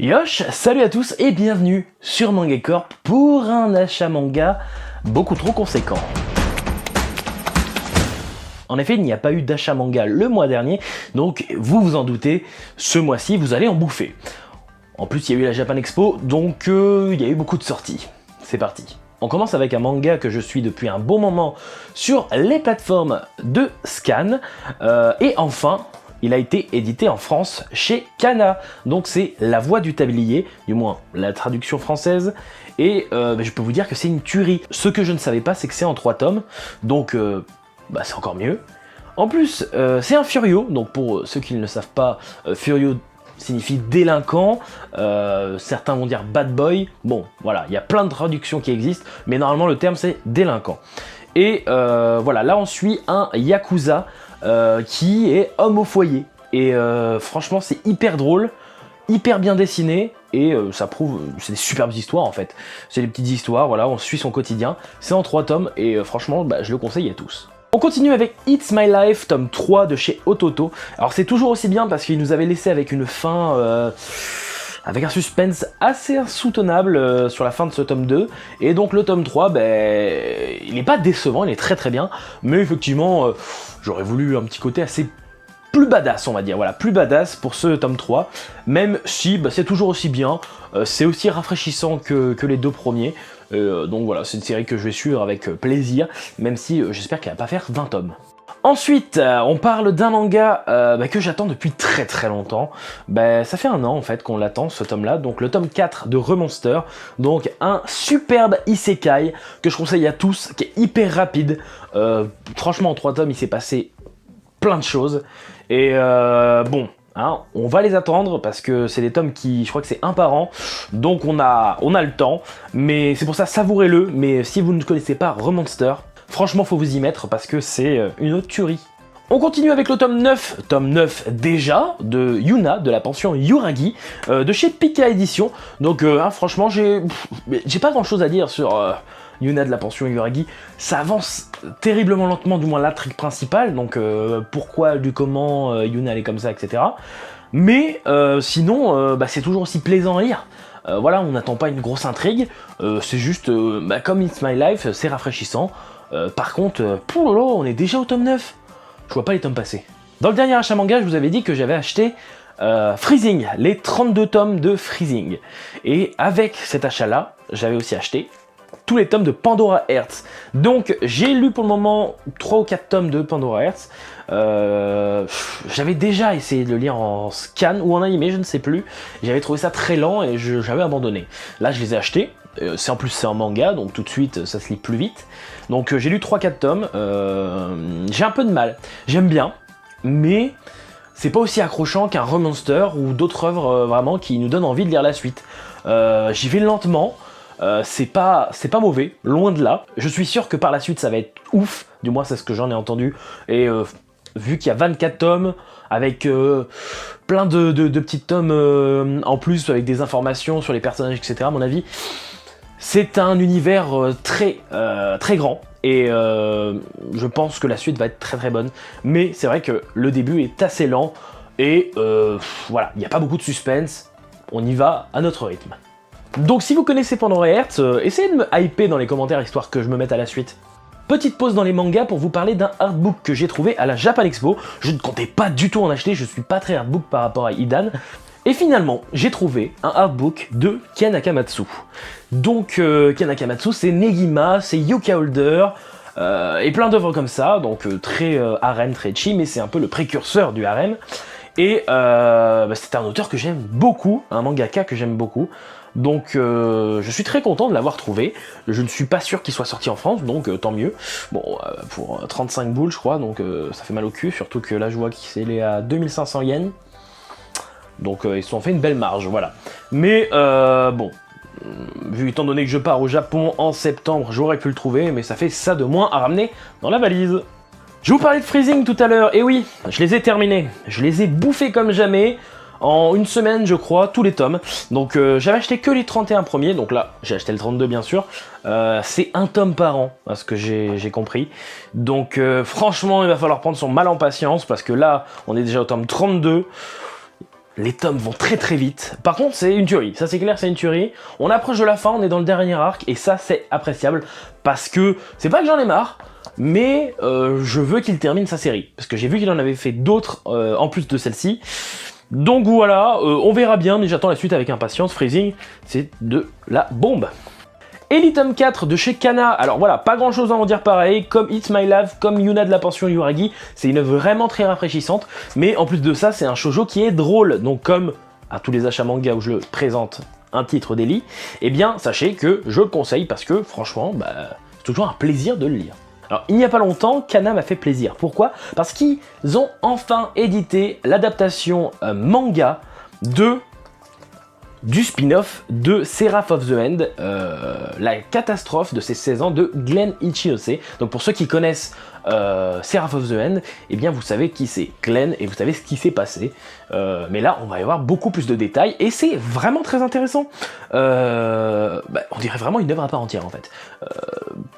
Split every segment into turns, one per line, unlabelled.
Yosh, salut à tous et bienvenue sur Manga Corp pour un achat manga beaucoup trop conséquent. En effet, il n'y a pas eu d'achat manga le mois dernier, donc vous vous en doutez, ce mois-ci vous allez en bouffer. En plus, il y a eu la Japan Expo, donc il y a eu beaucoup de sorties. C'est parti. On commence avec un manga que je suis depuis un bon moment sur les plateformes de scan, et enfin, il a été édité en France chez Kana, donc c'est La Voix du Tablier, du moins la traduction française, et je peux vous dire que c'est une tuerie. Ce que je ne savais pas, c'est que c'est en 3 tomes, donc c'est encore mieux. En plus, c'est un Furio, donc pour ceux qui ne le savent pas, Furio signifie délinquant, certains vont dire bad boy, bon voilà, il y a plein de traductions qui existent, mais normalement le terme c'est délinquant. Et voilà, là on suit un Yakuza qui est homme au foyer, et franchement c'est hyper drôle, hyper bien dessiné, et ça prouve, c'est des superbes histoires en fait, c'est des petites histoires, voilà, on suit son quotidien, c'est en 3 tomes, et franchement je le conseille à tous. On continue avec It's My Life, tome 3 de chez Ototo. Alors c'est toujours aussi bien parce qu'il nous avait laissé avec une fin, avec un suspense assez insoutenable sur la fin de ce tome 2. Et donc le tome 3, il n'est pas décevant, il est très très bien. Mais effectivement, j'aurais voulu un petit côté assez plus badass, on va dire, voilà, plus badass pour ce tome 3, même si c'est toujours aussi bien, c'est aussi rafraîchissant que les 2 premiers, donc voilà, c'est une série que je vais suivre avec plaisir, même si j'espère qu'elle va pas faire 20 tomes. Ensuite, on parle d'un manga que j'attends depuis très très longtemps. Ça fait 1 an en fait qu'on l'attend, ce tome-là, donc le tome 4 de Remonster, donc un superbe isekai que je conseille à tous, qui est hyper rapide. Franchement, en 3 tomes, il s'est passé plein de choses, et on va les attendre parce que c'est des tomes qui, je crois que c'est 1 par an, donc on a le temps, mais c'est pour ça, savourez-le. Mais si vous ne connaissez pas Remonster, franchement faut vous y mettre parce que c'est une autre tuerie. On continue avec le tome 9 déjà, de Yuna, de la pension Yuragi, de chez Pika Édition. Donc franchement, j'ai pas grand chose à dire sur Yuna de la pension Yuragi. Ça avance terriblement lentement, du moins l'intrigue principale, donc pourquoi, du comment Yuna elle est comme ça, etc. Mais sinon, c'est toujours aussi plaisant à lire. Voilà, on n'attend pas une grosse intrigue, c'est juste, comme It's My Life, c'est rafraîchissant. Par contre, on est déjà au tome 9. Je vois pas les tomes passer. Dans le dernier achat manga, je vous avais dit que j'avais acheté Freezing, les 32 tomes de Freezing. Et avec cet achat-là, j'avais aussi acheté tous les tomes de Pandora Hearts. Donc j'ai lu pour le moment 3 ou 4 tomes de Pandora Hearts. J'avais déjà essayé de le lire en scan ou en animé, je ne sais plus. J'avais trouvé ça très lent et j'avais abandonné. Là je les ai achetés. En plus c'est en manga, donc tout de suite ça se lit plus vite. Donc j'ai lu 3-4 tomes, j'ai un peu de mal, j'aime bien, mais c'est pas aussi accrochant qu'un Remonster ou d'autres œuvres vraiment qui nous donnent envie de lire la suite. J'y vais lentement, c'est pas mauvais, loin de là. Je suis sûr que par la suite ça va être ouf, du moins c'est ce que j'en ai entendu, et vu qu'il y a 24 tomes, avec plein de petits tomes en plus, avec des informations sur les personnages, etc. à mon avis, c'est un univers très grand, et je pense que la suite va être très très bonne. Mais c'est vrai que le début est assez lent, et voilà, il n'y a pas beaucoup de suspense, on y va à notre rythme. Donc si vous connaissez Pandora Hearts, essayez de me hyper dans les commentaires histoire que je me mette à la suite. Petite pause dans les mangas pour vous parler d'un artbook que j'ai trouvé à la Japan Expo. Je ne comptais pas du tout en acheter, je suis pas très artbook par rapport à Idan. Et finalement, j'ai trouvé un artbook de Ken Akamatsu. Donc Ken Akamatsu, c'est Negima, c'est Yuka Holder, et plein d'œuvres comme ça, donc très harem, très chi, mais c'est un peu le précurseur du harem. Et c'est un auteur que j'aime beaucoup, un mangaka que j'aime beaucoup. Donc je suis très content de l'avoir trouvé. Je ne suis pas sûr qu'il soit sorti en France, donc tant mieux. Bon, pour 35 boules je crois, donc ça fait mal au cul, surtout que là je vois qu'il est à 2500 yens. Donc ils se sont fait une belle marge, voilà. Mais bon, étant donné que je pars au Japon en septembre, j'aurais pu le trouver, mais ça fait ça de moins à ramener dans la valise. Je vous parlais de Freezing tout à l'heure, et oui, je les ai terminés. Je les ai bouffés comme jamais. En 1 semaine, je crois, tous les tomes. Donc j'avais acheté que les 31 premiers, donc là, j'ai acheté le 32 bien sûr. C'est 1 tome par an, à ce que j'ai compris. Donc franchement, il va falloir prendre son mal en patience, parce que là, on est déjà au tome 32. les tomes vont très très vite. Par contre, c'est une tuerie, ça c'est clair, c'est une tuerie. On approche de la fin, on est dans le dernier arc, et ça c'est appréciable, parce que, c'est pas que j'en ai marre, mais je veux qu'il termine sa série, parce que j'ai vu qu'il en avait fait d'autres en plus de celle-ci. Donc voilà, on verra bien, mais j'attends la suite avec impatience. Freezing, c'est de la bombe. Et le tome 4 de chez Kana, alors voilà, pas grand chose à en dire pareil, comme It's My Love, comme Yuna de la pension Yuragi, c'est une œuvre vraiment très rafraîchissante, mais en plus de ça, c'est un shoujo qui est drôle, donc comme à tous les achats manga où je le présente un titre d'Eli, eh bien sachez que je le conseille parce que franchement, c'est toujours un plaisir de le lire. Alors, il n'y a pas longtemps, Kana m'a fait plaisir. Pourquoi? Parce qu'ils ont enfin édité l'adaptation manga du spin-off de Seraph of the End, la catastrophe de ces 16 ans de Glen Ichihose. Donc pour ceux qui connaissent Seraph of the End, eh bien vous savez qui c'est Glen et vous savez ce qui s'est passé. Mais là, on va y avoir beaucoup plus de détails et c'est vraiment très intéressant. On dirait vraiment une œuvre à part entière en fait.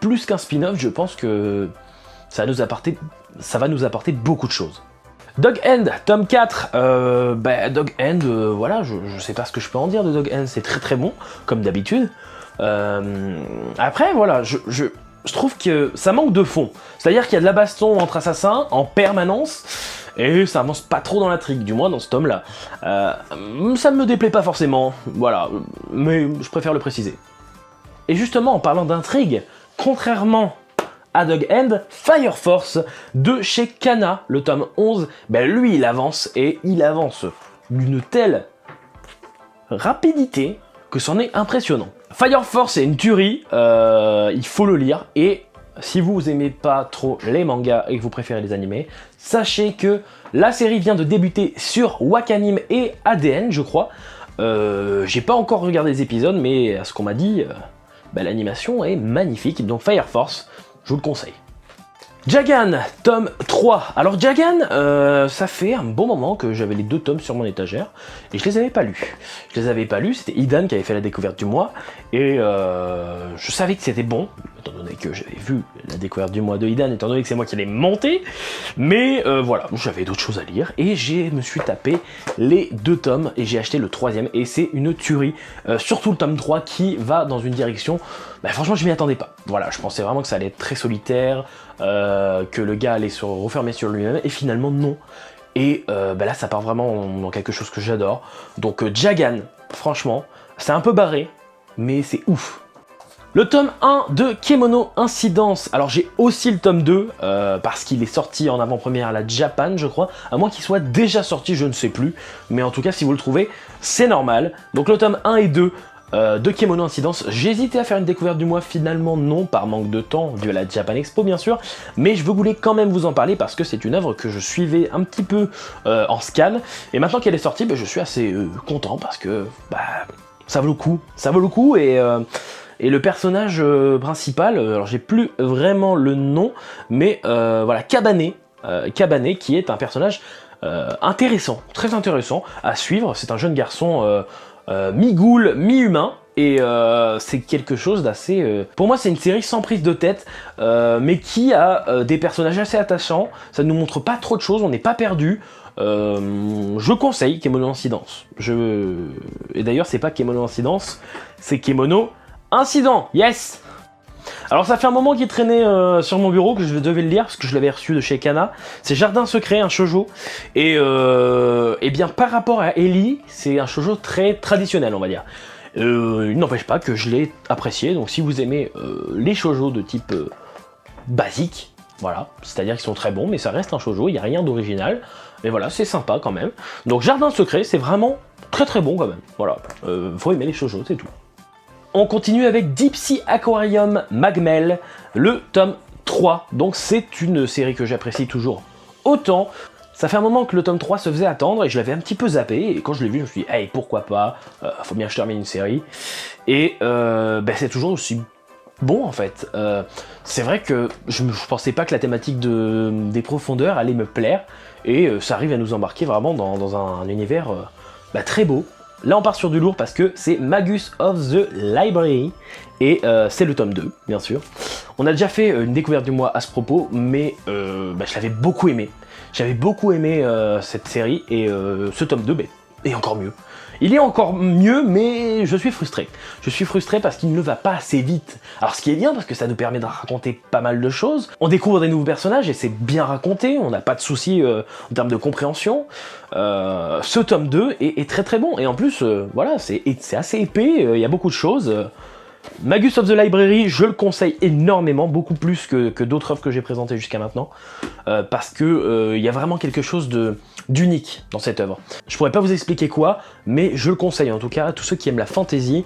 Plus qu'un spin-off, je pense que ça va nous apporter beaucoup de choses. Dog End, tome 4, Dog End, voilà, je sais pas ce que je peux en dire de Dog End, c'est très très bon, comme d'habitude. Après, voilà, je trouve que ça manque de fond. C'est-à-dire qu'il y a de la baston entre assassins en permanence, et ça avance pas trop dans l'intrigue, du moins dans ce tome-là. Ça ne me déplaît pas forcément, voilà, mais je préfère le préciser. Et justement, en parlant d'intrigue, contrairement à Dog End, Fire Force de chez Kana, le tome 11, lui il avance, et il avance d'une telle rapidité que c'en est impressionnant. Fire Force est une tuerie, il faut le lire, et si vous aimez pas trop les mangas et que vous préférez les animés, sachez que la série vient de débuter sur Wakanim et ADN, je crois. J'ai pas encore regardé les épisodes, mais à ce qu'on m'a dit, l'animation est magnifique, donc Fire Force, je vous le conseille. Jagan, tome 3. Alors Jagan, ça fait un bon moment que j'avais les 2 tomes sur mon étagère et je les avais pas lus. Je les avais pas lus, c'était Idan qui avait fait la découverte du mois et je savais que c'était bon, étant donné que j'avais vu la découverte du mois de Idan, étant donné que c'est moi qui l'ai monté, mais voilà, j'avais d'autres choses à lire et je me suis tapé les 2 tomes et j'ai acheté le 3e et c'est une tuerie, surtout le tome 3 qui va dans une direction, franchement je m'y attendais pas. Voilà, je pensais vraiment que ça allait être très solitaire, que le gars allait se refermer sur lui-même, et finalement non. Et là ça part vraiment dans quelque chose que j'adore. Donc Jagan, franchement, c'est un peu barré, mais c'est ouf. Le tome 1 de Kemono Incidence. Alors j'ai aussi le tome 2, parce qu'il est sorti en avant-première à la Japan, je crois. À moins qu'il soit déjà sorti, je ne sais plus. Mais en tout cas, si vous le trouvez, c'est normal. Donc le tome 1 et 2 de Kemono Incidence. J'ai hésité à faire une découverte du mois, finalement non, par manque de temps, dû à la Japan Expo bien sûr, mais je voulais quand même vous en parler parce que c'est une œuvre que je suivais un petit peu en scan, et maintenant qu'elle est sortie, je suis assez content parce que ça vaut le coup, et le personnage principal, alors j'ai plus vraiment le nom, mais voilà, Kabane, qui est un personnage intéressant, très intéressant à suivre. C'est un jeune garçon mi-ghoul, mi-humain, et c'est quelque chose d'assez... Pour moi, c'est une série sans prise de tête, mais qui a des personnages assez attachants. Ça ne nous montre pas trop de choses, on n'est pas perdu. Je conseille Kemono Incidence. Et d'ailleurs, c'est pas Kemono Incidence, c'est Kemono Incident, yes! Alors ça fait un moment qu'il traînait sur mon bureau que je devais le lire parce que je l'avais reçu de chez Kana. C'est Jardin Secret, un shoujo. Et bien par rapport à Eli, c'est un shoujo très traditionnel, on va dire. Il n'empêche pas que je l'ai apprécié. Donc si vous aimez les shoujo de type basique, voilà, c'est-à-dire qu'ils sont très bons, mais ça reste un shoujo, il n'y a rien d'original. Mais voilà, c'est sympa quand même. Donc Jardin Secret, c'est vraiment très très bon quand même. Voilà, faut aimer les shoujo, c'est tout. On continue avec Deep Sea Aquarium Magmel, le tome 3. Donc c'est une série que j'apprécie toujours autant. Ça fait un moment que le tome 3 se faisait attendre et je l'avais un petit peu zappé. Et quand je l'ai vu, je me suis dit, hey, pourquoi pas, faut bien que je termine une série. Et c'est toujours aussi bon en fait. C'est vrai que je pensais pas que la thématique des profondeurs allait me plaire. Et ça arrive à nous embarquer vraiment dans un univers très beau. Là on part sur du lourd parce que c'est Magus of the Library et c'est le tome 2 bien sûr. On a déjà fait une découverte du mois à ce propos, mais je l'avais beaucoup aimé. J'avais beaucoup aimé cette série et ce tome 2, est encore mieux. Il est encore mieux, mais je suis frustré. Je suis frustré parce qu'il ne va pas assez vite. Alors ce qui est bien, parce que ça nous permet de raconter pas mal de choses. On découvre des nouveaux personnages et c'est bien raconté, on n'a pas de soucis en termes de compréhension. Ce tome 2 est très très bon, et en plus, voilà, c'est assez épais, il y a beaucoup de choses. Magus of the Library, je le conseille énormément, beaucoup plus que d'autres œuvres que j'ai présentées jusqu'à maintenant, parce que il y a vraiment quelque chose d'unique dans cette œuvre. Je pourrais pas vous expliquer quoi, mais je le conseille en tout cas à tous ceux qui aiment la fantasy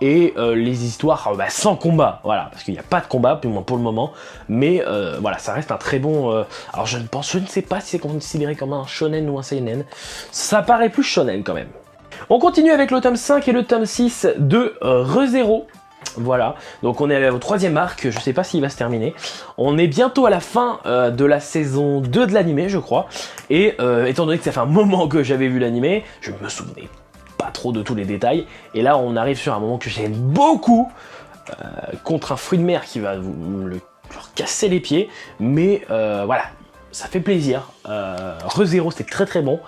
et les histoires sans combat, voilà, parce qu'il n'y a pas de combat, du moins pour le moment, mais voilà, ça reste un très bon... alors je ne sais pas si c'est considéré comme un shonen ou un seinen, ça paraît plus shonen quand même. On continue avec le tome 5 et le tome 6 de ReZero. Voilà, donc on est au 3e arc, je sais pas s'il va se terminer. On est bientôt à la fin de la saison 2 de l'animé, je crois. Et étant donné que ça fait un moment que j'avais vu l'animé, je me souvenais pas trop de tous les détails. Et là, on arrive sur un moment que j'aime beaucoup, contre un fruit de mer qui va vous casser les pieds. Mais voilà, ça fait plaisir. ReZero, c'est très très bon.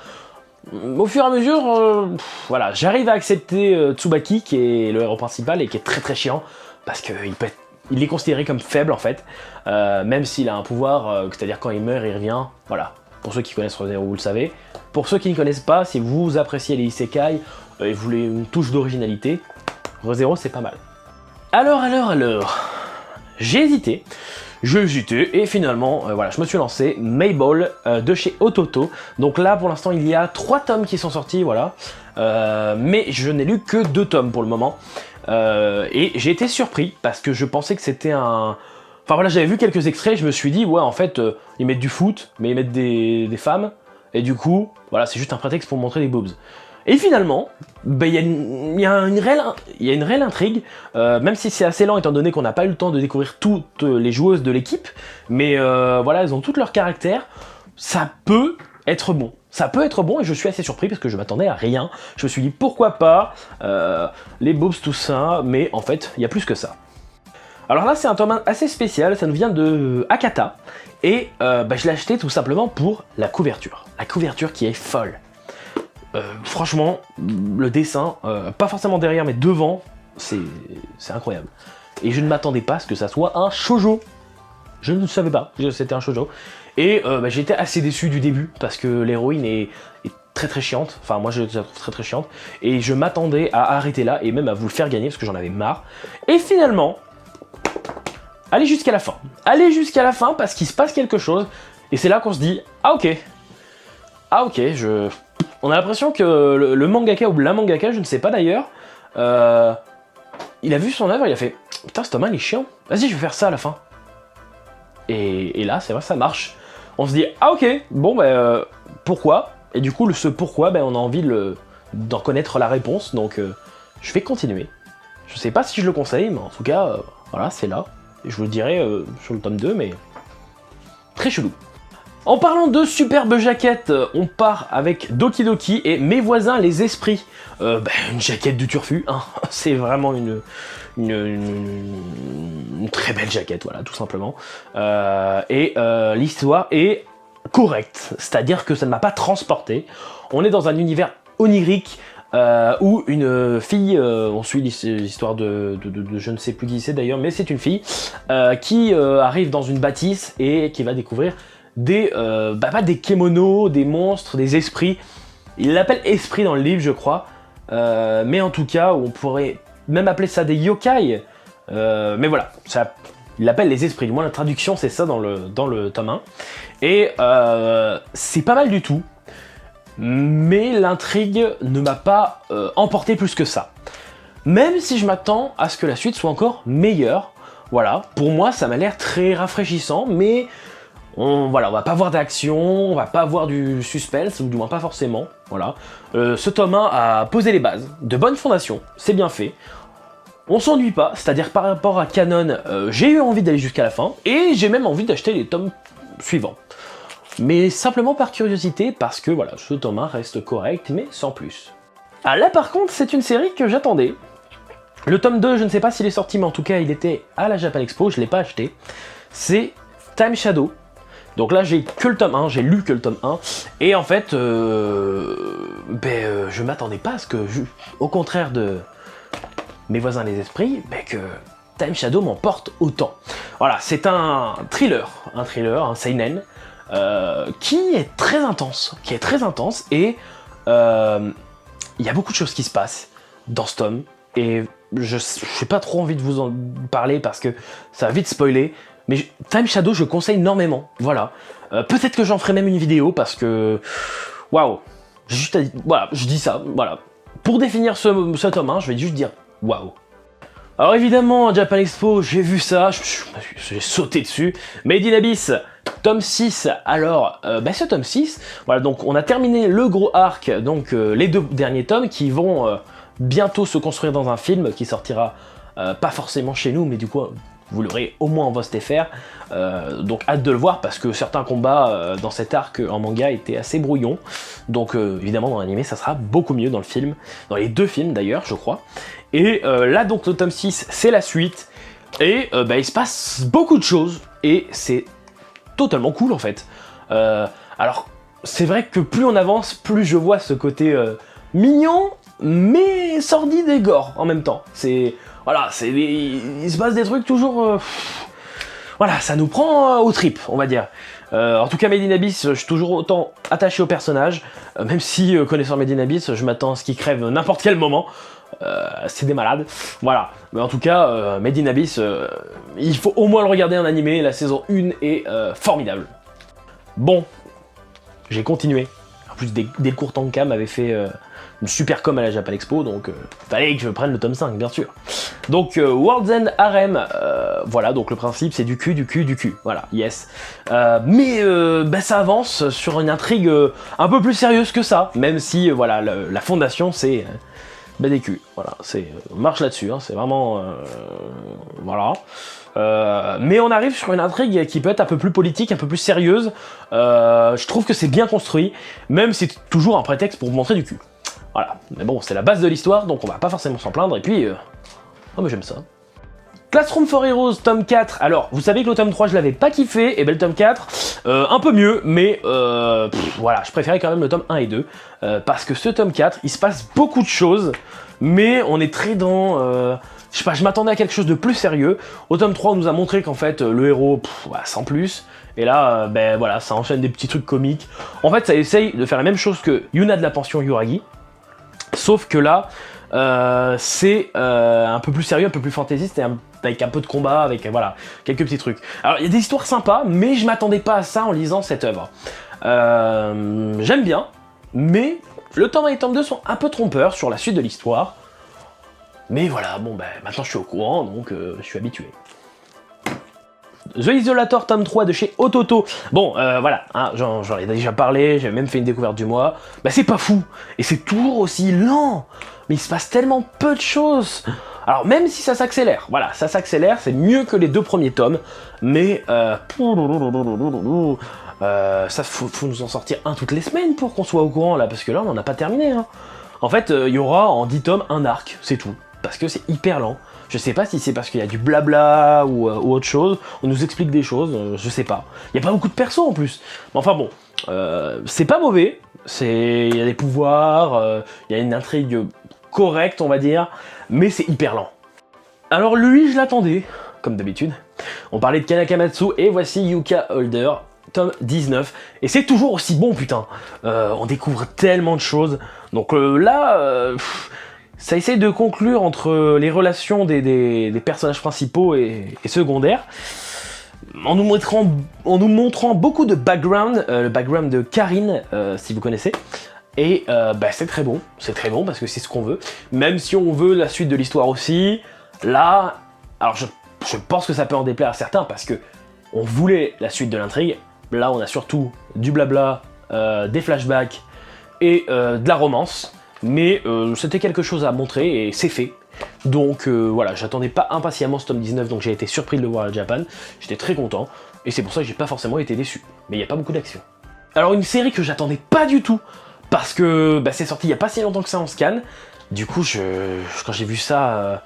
Au fur et à mesure, voilà, j'arrive à accepter Tsubaki, qui est le héros principal et qui est très très chiant, parce qu'il est considéré comme faible en fait, même s'il a un pouvoir, c'est-à-dire quand il meurt, il revient, voilà. Pour ceux qui connaissent ReZero, vous le savez. Pour ceux qui ne connaissent pas, si vous appréciez les isekai et vous voulez une touche d'originalité, ReZero c'est pas mal. Alors, j'ai hésité. Et finalement, voilà, je me suis lancé, Mayball de chez Ototo. Donc là, pour l'instant, il y a 3 tomes qui sont sortis, voilà. Mais je n'ai lu que 2 tomes pour le moment. Et j'ai été surpris, parce que je pensais que c'était un... Enfin voilà, j'avais vu quelques extraits, je me suis dit, ouais, en fait, ils mettent du foot, mais ils mettent des femmes. Et du coup, voilà, c'est juste un prétexte pour montrer des boobs. Et finalement, il y a une réelle intrigue, même si c'est assez lent étant donné qu'on n'a pas eu le temps de découvrir toutes les joueuses de l'équipe, mais voilà, elles ont toutes leur caractère, ça peut être bon. Ça peut être bon et je suis assez surpris parce que je m'attendais à rien. Je me suis dit pourquoi pas, les boobs tout ça, mais en fait, il y a plus que ça. Alors là, c'est un tome assez spécial, ça nous vient de Akata, et je l'ai acheté tout simplement pour la couverture. La couverture qui est folle. Franchement, le dessin, pas forcément derrière mais devant, c'est incroyable. Et je ne m'attendais pas à ce que ça soit un shoujo. Je ne savais pas que c'était un shoujo. Et j'étais assez déçu du début parce que l'héroïne est très très chiante. Enfin moi je la trouve très très chiante. Et je m'attendais à arrêter là et même à vous le faire gagner parce que j'en avais marre. Et finalement, allez jusqu'à la fin. Allez jusqu'à la fin parce qu'il se passe quelque chose. Et c'est là qu'on se dit, ah ok. Ah ok, on a l'impression que le mangaka ou la mangaka, je ne sais pas d'ailleurs, il a vu son œuvre, il a fait « Putain, ce tome il est chiant, vas-y, je vais faire ça à la fin. » Et là, c'est vrai, ça marche. On se dit « Ah ok, bon, pourquoi ?» Et du coup, ce pourquoi, on a envie d'en connaître la réponse, donc je vais continuer. Je sais pas si je le conseille, mais en tout cas, voilà, c'est là. Et je vous le dirai sur le tome 2, mais très chelou. En parlant de superbes jaquettes, on part avec Doki Doki et Mes voisins les esprits. Une jaquette du turfu, hein. C'est vraiment une très belle jaquette, voilà, tout simplement. L'histoire est correcte, c'est-à-dire que ça ne m'a pas transporté. On est dans un univers onirique où une fille, on suit l'histoire de je ne sais plus qui c'est d'ailleurs, mais c'est une fille qui arrive dans une bâtisse et qui va découvrir pas des kémonos, des monstres, des esprits. Il l'appelle esprit dans le livre, je crois. Mais en tout cas, on pourrait même appeler ça des yokai. Mais voilà, il l'appelle les esprits. Du moins, la traduction, c'est ça dans le tome 1. Et c'est pas mal du tout. Mais l'intrigue ne m'a pas emporté plus que ça. Même si je m'attends à ce que la suite soit encore meilleure. Voilà, pour moi, ça m'a l'air très rafraîchissant, mais... on va pas voir d'action, on va pas voir du suspense, ou du moins pas forcément, voilà. Ce tome 1 a posé les bases, de bonnes fondations, c'est bien fait. On s'ennuie pas, c'est-à-dire par rapport à Canon, j'ai eu envie d'aller jusqu'à la fin, et j'ai même envie d'acheter les tomes suivants. Mais simplement par curiosité, parce que voilà, ce tome 1 reste correct, mais sans plus. Ah là par contre, c'est une série que j'attendais. Le tome 2, je ne sais pas s'il est sorti, mais en tout cas, il était à la Japan Expo, je l'ai pas acheté. C'est Time Shadow Donc là j'ai que le tome 1, j'ai lu que le tome 1, et en fait, je m'attendais pas à ce que, au contraire de mes voisins les esprits, que Time Shadow m'emporte autant. Voilà, c'est un thriller, un seinen, qui est très intense, et il y a beaucoup de choses qui se passent dans ce tome, et je n'ai pas trop envie de vous en parler parce que ça va vite spoiler, mais Time Shadow je conseille énormément, voilà. Peut-être que j'en ferai même une vidéo parce que, waouh, voilà, je dis ça, voilà. Pour définir ce tome 1, je vais juste dire waouh. Alors évidemment, à Japan Expo, j'ai vu ça, j'ai sauté dessus. Made in Abyss, tome 6. Alors, ce tome 6, voilà, donc on a terminé le gros arc, donc les 2 derniers tomes qui vont bientôt se construire dans un film qui sortira pas forcément chez nous, mais du coup, vous l'aurez au moins en VOST-FR. Donc hâte de le voir parce que certains combats dans cet arc en manga étaient assez brouillons. Donc évidemment dans l'anime ça sera beaucoup mieux dans le film, dans les 2 films d'ailleurs je crois. Et là donc le tome 6 c'est la suite, et il se passe beaucoup de choses, et c'est totalement cool en fait. Alors c'est vrai que plus on avance, plus je vois ce côté mignon, mais sordide et gore en même temps. Voilà, il se passe des trucs toujours... voilà, ça nous prend aux tripes, on va dire. En tout cas, Made in Abyss, je suis toujours autant attaché au personnage, même si, connaissant Made in Abyss, je m'attends à ce qu'il crève n'importe quel moment. C'est des malades, voilà. Mais en tout cas, Made in Abyss, il faut au moins le regarder en animé, la saison 1 est formidable. Bon, j'ai continué. En plus, dès le cours Tanka m'avait fait une super com à la Japan Expo, donc fallait que je prenne le tome 5, bien sûr. Donc, World's End Harem, voilà, donc le principe c'est du cul, voilà, yes. Mais ça avance sur une intrigue un peu plus sérieuse que ça, même si, voilà, la fondation c'est... des culs, voilà, on marche là-dessus, hein, c'est vraiment... voilà. Mais on arrive sur une intrigue qui peut être un peu plus politique, un peu plus sérieuse. Je trouve que c'est bien construit, même si c'est toujours un prétexte pour vous montrer du cul. Voilà, mais bon, c'est la base de l'histoire, donc on va pas forcément s'en plaindre, et puis... oh mais j'aime ça. Classroom for Heroes, tome 4. Alors, vous savez que le tome 3, je l'avais pas kiffé, et le tome 4, un peu mieux, mais voilà, je préférais quand même le tome 1 et 2, parce que ce tome 4, il se passe beaucoup de choses, mais on est très dans... je sais pas, je m'attendais à quelque chose de plus sérieux. Au tome 3, on nous a montré qu'en fait, le héros, sans plus, et là, voilà, ça enchaîne des petits trucs comiques. En fait, ça essaye de faire la même chose que Yuna de la pension Yuragi, sauf que là, c'est un peu plus sérieux, un peu plus fantaisiste, et avec un peu de combat, avec voilà, quelques petits trucs. Alors il y a des histoires sympas, mais je m'attendais pas à ça en lisant cette œuvre. J'aime bien, mais le tome 1 et le tome 2 sont un peu trompeurs sur la suite de l'histoire. Mais voilà, bon maintenant je suis au courant, donc je suis habitué. The Isolator tome 3 de chez Ototo. Bon, voilà, hein, j'en ai déjà parlé, j'ai même fait une découverte du mois. C'est pas fou, et c'est toujours aussi lent, mais il se passe tellement peu de choses. Alors même si ça s'accélère, voilà, ça s'accélère, c'est mieux que les 2 premiers tomes, mais ça faut nous en sortir un toutes les semaines pour qu'on soit au courant là, parce que là on n'en a pas terminé. Hein. En fait, il y aura en 10 tomes un arc, c'est tout, parce que c'est hyper lent. Je sais pas si c'est parce qu'il y a du blabla ou autre chose, on nous explique des choses, je sais pas. Il y a pas beaucoup de persos en plus, mais enfin bon, c'est pas mauvais, il y a des pouvoirs, il y a une intrigue correcte on va dire, mais c'est hyper lent. Alors lui je l'attendais, comme d'habitude. On parlait de Kanakamatsu et voici Yuka Holder, tome 19. Et c'est toujours aussi bon putain, on découvre tellement de choses. Donc là, ça essaye de conclure entre les relations des personnages principaux et secondaires. En nous montrant beaucoup de background, le background de Karine, si vous connaissez. Et c'est très bon parce que c'est ce qu'on veut. Même si on veut la suite de l'histoire aussi, là, alors je pense que ça peut en déplaire à certains parce que on voulait la suite de l'intrigue. Là, on a surtout du blabla, des flashbacks et de la romance. Mais c'était quelque chose à montrer et c'est fait. Donc voilà, j'attendais pas impatiemment ce tome 19, donc j'ai été surpris de le voir à Japan. J'étais très content et c'est pour ça que j'ai pas forcément été déçu. Mais il n'y a pas beaucoup d'action. Alors une série que j'attendais pas du tout, parce que c'est sorti il y a pas si longtemps que ça en scan. Du coup, quand j'ai vu ça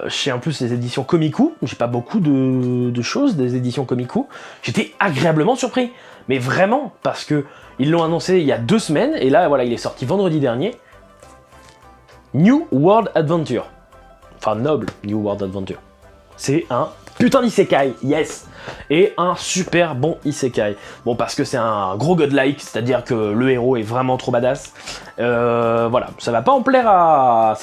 chez en plus les éditions Komiku, j'ai pas beaucoup de choses des éditions Komiku, j'étais agréablement surpris. Mais vraiment, parce que ils l'ont annoncé il y a 2 semaines, et là voilà, il est sorti vendredi dernier. New World Adventure. Enfin, Noble New World Adventure. C'est un putain d'isekai, yes. Et un super bon isekai. Bon, parce que c'est un gros godlike, c'est-à-dire que le héros est vraiment trop badass. Voilà, ça va pas plaire à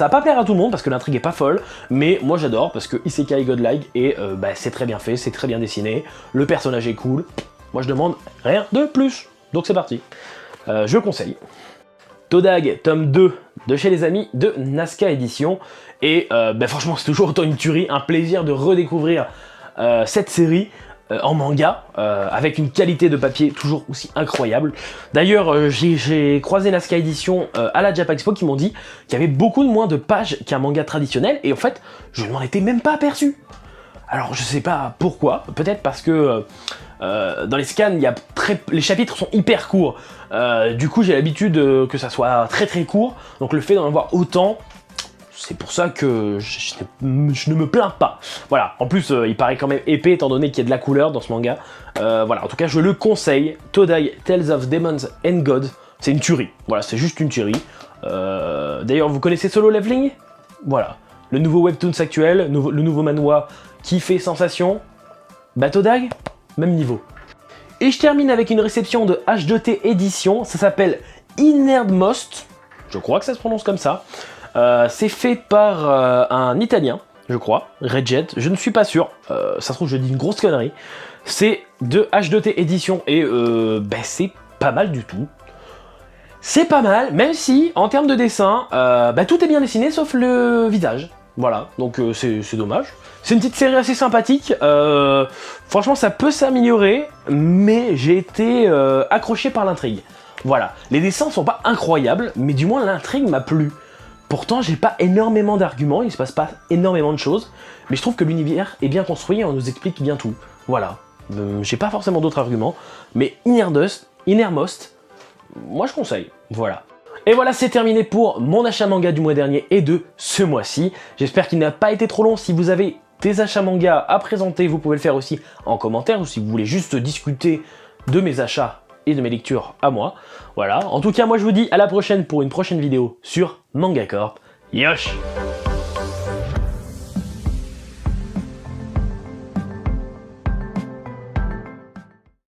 tout le monde parce que l'intrigue est pas folle, mais moi j'adore parce que isekai godlike et bah, c'est très bien fait, c'est très bien dessiné, le personnage est cool. Moi je demande rien de plus. Donc c'est parti. Je conseille. Todag, tome 2 de chez les amis de Nazca Édition. Et bah, franchement, c'est toujours autant une tuerie, un plaisir de redécouvrir cette série en manga, avec une qualité de papier toujours aussi incroyable. D'ailleurs, j'ai croisé Nazca Édition à la Japan Expo qui m'ont dit qu'il y avait beaucoup de moins de pages qu'un manga traditionnel. Et en fait, je ne m'en étais même pas aperçu. Alors, je sais pas pourquoi. Peut-être parce que dans les scans, les chapitres sont hyper courts. Du coup, j'ai l'habitude que ça soit très très court. Donc le fait d'en avoir autant, c'est pour ça que je ne me plains pas. Voilà, en plus, il paraît quand même épais étant donné qu'il y a de la couleur dans ce manga. Voilà, en tout cas, je le conseille. Todai Tales of Demons and Gods, c'est une tuerie. Voilà, c'est juste une tuerie. D'ailleurs, vous connaissez Solo Leveling? Voilà, le nouveau webtoons actuel, le nouveau manhwa qui fait sensation. Bah, Todai, même niveau. Et je termine avec une réception de H2T Édition, ça s'appelle Innermost, je crois que ça se prononce comme ça. C'est fait par un Italien, je crois, Redjet, je ne suis pas sûr, ça se trouve je dis une grosse connerie. C'est de H2T Édition et bah, c'est pas mal du tout. C'est pas mal, même si en termes de dessin, bah, tout est bien dessiné sauf le visage. Voilà, donc c'est dommage. C'est une petite série assez sympathique, franchement ça peut s'améliorer, mais j'ai été accroché par l'intrigue. Voilà, les dessins sont pas incroyables, mais du moins l'intrigue m'a plu. Pourtant j'ai pas énormément d'arguments, il se passe pas énormément de choses, mais je trouve que l'univers est bien construit et on nous explique bien tout. Voilà, j'ai pas forcément d'autres arguments, mais Innermost, moi je conseille, voilà. Et voilà, c'est terminé pour mon achat manga du mois dernier et de ce mois-ci. J'espère qu'il n'a pas été trop long. Si vous avez des achats manga à présenter, vous pouvez le faire aussi en commentaire, ou si vous voulez juste discuter de mes achats et de mes lectures à moi. Voilà, en tout cas, moi je vous dis à la prochaine pour une prochaine vidéo sur Manga Corp. Yosh!